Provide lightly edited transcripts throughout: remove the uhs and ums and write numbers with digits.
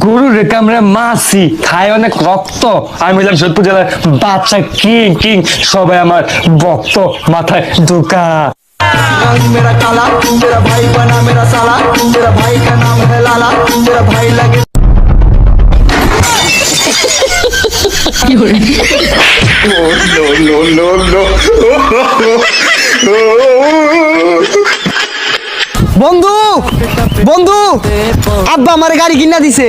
গরুর কামড়ে মাছি খায় অনেক রক্ত। আমি বললাম সোদপুর জেলার বাচ্চা কিং কিং সবাই আমার ভক্ত মাথায় ঢোকা। रंग मेरा काला, तेरा भाई बना मेरा साला, तेरा भाई का नाम है लाला, तेरा भाई लगे বন্ধু বন্ধু আব্বা আমার গাড়ি কিনা দিছে।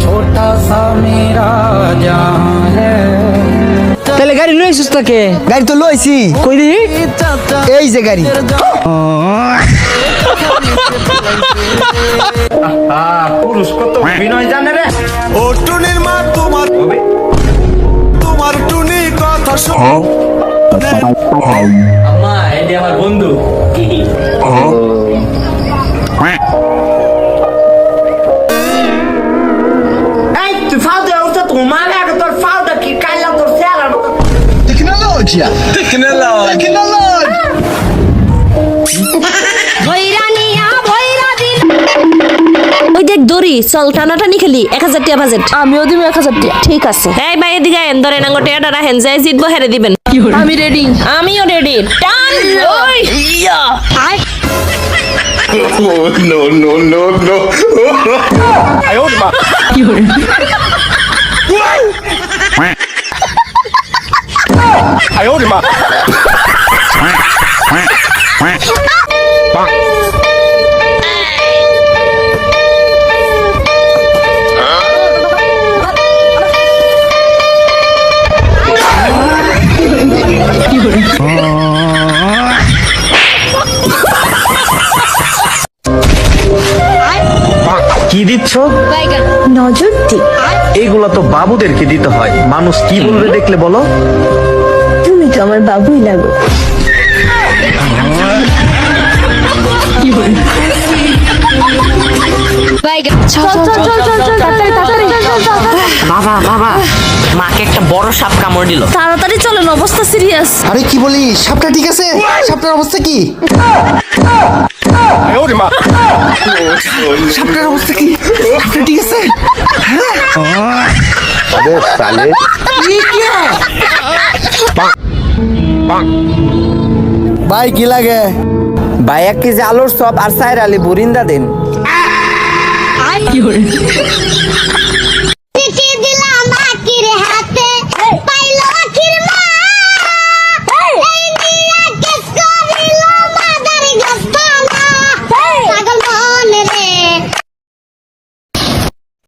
छोटा सा मेरा जहां है। তাহলে গাড়ি লইছিস তাকে? গাড়ি তো লইছি। কই দি? এই যে গাড়ি। পুরুষ কত বিনয় জানে রে। ও টুনির মা তোমার টুনি কথা শোনো। আম্মা এটি আমার বন্ধু। এই তুই ফাও দে উঠা তোমার আগে তোর ফাওটা কি কাইলা তোর সেলার মতো। টেকনোলজি ওই দেখ দড়ি চল টানাটানি খেলি 1000 টাকা বাজেট। আমিও দিব 1000 টাকা। ঠিক আছে। এই ভাই এদিকে আইন ধরেন আঙ্গটে এটা রাখেন যাই জিতবো হেরে দিবেন। আমি রেডি। আমিও রেডি। টান ওই ইয়া আই কি দিচ্ছ? নজর দি। এইগুলা তো বাবুদেরকে দিতে হয়। মানুষ কি বলবে দেখলে বলো? তুমি তো আমার বাবুই লাগো। বাবা বাবা মাকে একটা বড় সাপ কামড় দিল। তাড়াতাড়ি চলেন অবস্থা সিরিয়াস। আরে কি বলিস? সাপটা ঠিক আছে? সাপটার অবস্থা কি? সাপটার অবস্থা কি? সাপটা ঠিক আছে? ভাই কি লাগে? ভাই 1 কেজি আলুর চপ আর 4 আলি বুরিন্দা দেন।